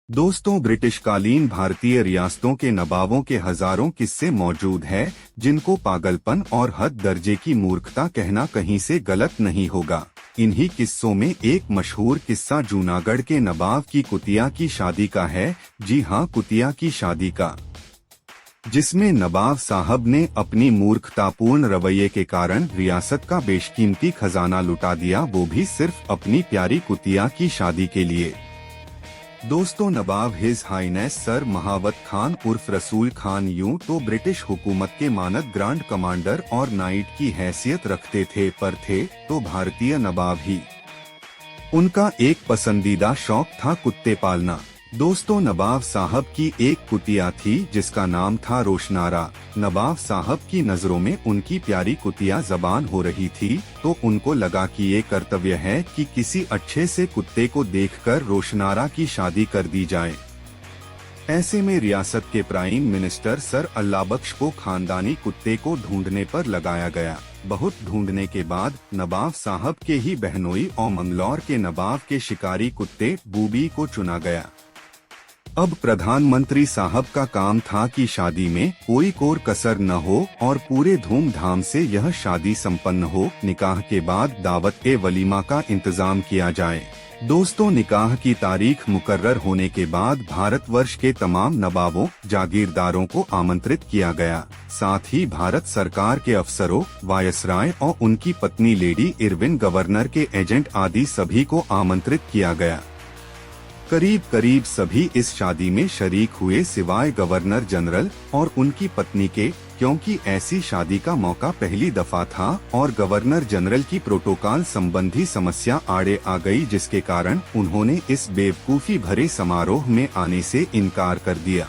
दोस्तों, ब्रिटिशकालीन भारतीय रियासतों के नवाबों के हजारों किस्से मौजूद हैं, जिनको पागलपन और हद दर्जे की मूर्खता कहना कहीं से गलत नहीं होगा। इन्हीं किस्सों में एक मशहूर किस्सा जूनागढ़ के नवाब की कुतिया की शादी का है। जी हाँ, कुतिया की शादी का, जिसमें नवाब साहब ने अपनी मूर्खतापूर्ण रवैये के कारण रियासत का बेशकीमती खजाना लुटा दिया, वो भी सिर्फ अपनी प्यारी कुतिया की शादी के लिए। दोस्तों, नवाब हिज हाईनेस सर महावत खान उर्फ रसूल खान यूं तो ब्रिटिश हुकूमत के मानद ग्रांड कमांडर और नाइट की हैसियत रखते थे, पर थे तो भारतीय नवाब ही। उनका एक पसंदीदा शौक था कुत्ते पालना। दोस्तों, नवाब साहब की एक कुतिया थी जिसका नाम था रोशनारा। नवाब साहब की नजरों में उनकी प्यारी कुतिया जबान हो रही थी, तो उनको लगा कि ये कर्तव्य है कि किसी अच्छे से कुत्ते को देखकर रोशनारा की शादी कर दी जाए। ऐसे में रियासत के प्राइम मिनिस्टर सर अल्लाबख्श को खानदानी कुत्ते को ढूंढने पर लगाया गया। बहुत ढूंढने के बाद नवाब साहब के ही बहनोई और मंगलौर के नवाब के शिकारी कुत्ते बूबी को चुना गया। अब प्रधानमंत्री साहब का काम था कि शादी में कोई कोर कसर न हो और पूरे धूमधाम से यह शादी संपन्न हो। निकाह के बाद दावत ए वलीमा का इंतजाम किया जाए। दोस्तों, निकाह की तारीख मुकर्रर होने के बाद भारतवर्ष के तमाम नवाबों जागीरदारों को आमंत्रित किया गया। साथ ही भारत सरकार के अफसरों, वायसराय और उनकी पत्नी लेडी इरविन, गवर्नर के एजेंट आदि सभी को आमंत्रित किया गया। करीब करीब सभी इस शादी में शरीक हुए सिवाय गवर्नर जनरल और उनकी पत्नी के, क्योंकि ऐसी शादी का मौका पहली दफा था और गवर्नर जनरल की प्रोटोकॉल संबंधी समस्या आड़े आ गई, जिसके कारण उन्होंने इस बेवकूफी भरे समारोह में आने से इनकार कर दिया।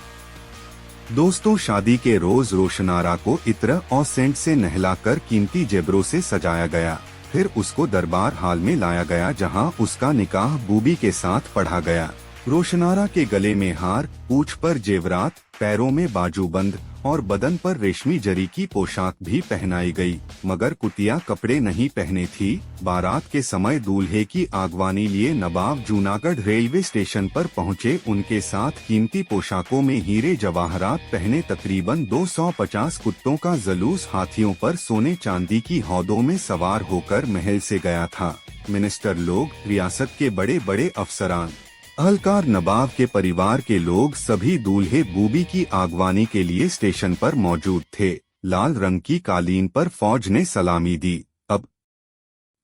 दोस्तों, शादी के रोज रोशनारा को इत्र और सेंट से नहलाकर कीमती जेवरों से सजाया गया। फिर उसको दरबार हाल में लाया गया, जहां उसका निकाह बूबी के साथ पढ़ा गया। रोशनारा के गले में हार, पूंछ पर जेवरात, पैरों में बाजूबंद और बदन पर रेशमी जरी की पोशाक भी पहनाई गई, मगर कुतिया कपड़े नहीं पहने थी। बारात के समय दूल्हे की आगवानी लिए नवाब जूनागढ़ रेलवे स्टेशन पर पहुंचे। उनके साथ कीमती पोशाकों में हीरे जवाहरात पहने तकरीबन 250 कुत्तों का जलूस हाथियों पर सोने चांदी की हौदों में सवार होकर महल से गया था। मिनिस्टर लोग, रियासत के बड़े बड़े अफसरान, अहलकार, नवाब के परिवार के लोग सभी दूल्हे बूबी की आगवानी के लिए स्टेशन पर मौजूद थे। लाल रंग की कालीन पर फौज ने सलामी दी। अब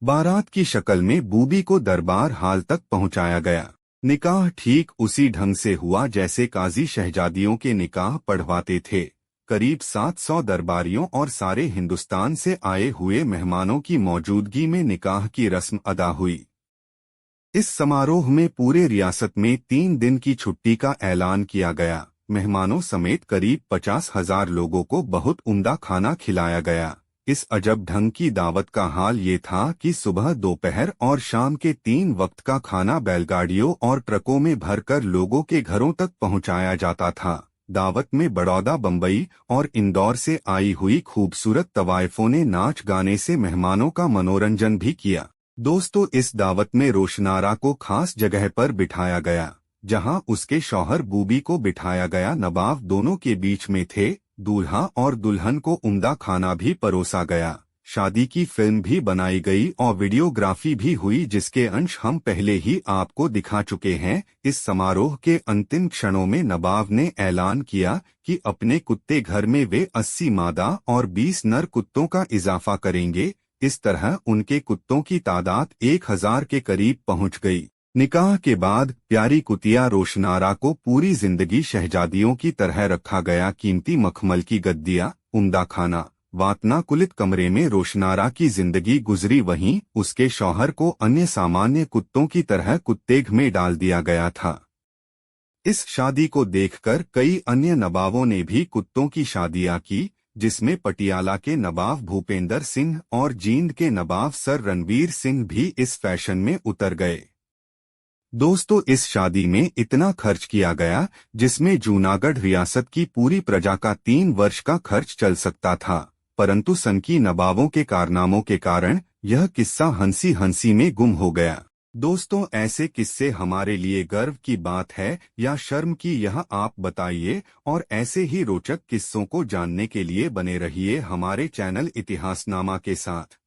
बारात की शक्ल में बूबी को दरबार हाल तक पहुंचाया गया। निकाह ठीक उसी ढंग से हुआ जैसे काजी शहजादियों के निकाह पढ़वाते थे। करीब 700 दरबारियों और सारे हिंदुस्तान से आए हुए मेहमानों की मौजूदगी में निकाह की रस्म अदा हुई। इस समारोह में पूरे रियासत में 3 दिन की छुट्टी का ऐलान किया गया। मेहमानों समेत करीब 50,000 लोगों को बहुत उम्दा खाना खिलाया गया। इस अजब ढंग की दावत का हाल ये था कि सुबह, दोपहर और शाम के 3 वक्त का खाना बैलगाड़ियों और ट्रकों में भरकर लोगों के घरों तक पहुंचाया जाता था। दावत में बड़ौदा, बम्बई और इंदौर से आई हुई खूबसूरत तवाइफों ने नाच गाने से मेहमानों का मनोरंजन भी किया। दोस्तों, इस दावत में रोशनारा को खास जगह पर बिठाया गया, जहां उसके शौहर बूबी को बिठाया गया। नवाब दोनों के बीच में थे। दूल्हा और दुल्हन को उम्दा खाना भी परोसा गया। शादी की फिल्म भी बनाई गई और वीडियोग्राफी भी हुई, जिसके अंश हम पहले ही आपको दिखा चुके हैं। इस समारोह के अंतिम क्षणों में नवाब ने ऐलान किया कि अपने कुत्ते घर में वे 80 मादा और 20 नर कुत्तों का इजाफा करेंगे। इस तरह उनके कुत्तों की तादाद 1000 के करीब पहुंच गई। निकाह के बाद प्यारी कुतिया रोशनारा को पूरी जिंदगी शहजादियों की तरह रखा गया। कीमती मखमल की गद्दियां, उम्दा खाना, वातानुकूलित कमरे में रोशनारा की जिंदगी गुजरी। वहीं उसके शौहर को अन्य सामान्य कुत्तों की तरह कुत्तेघ में डाल दिया गया था। इस शादी को देखकर कई अन्य नवाबों ने भी कुत्तों की शादियां की, जिसमें पटियाला के नवाब भूपेंद्र सिंह और जींद के नवाब सर रणवीर सिंह भी इस फैशन में उतर गए। दोस्तों, इस शादी में इतना खर्च किया गया जिसमें जूनागढ़ रियासत की पूरी प्रजा का 3 वर्ष का खर्च चल सकता था, परंतु सनकी नवाबों के कारनामों के कारण यह किस्सा हंसी हंसी में गुम हो गया। दोस्तों, ऐसे किस्से हमारे लिए गर्व की बात है या शर्म की, यह आप बताइए। और ऐसे ही रोचक किस्सों को जानने के लिए बने रहिए हमारे चैनल इतिहासनामा के साथ।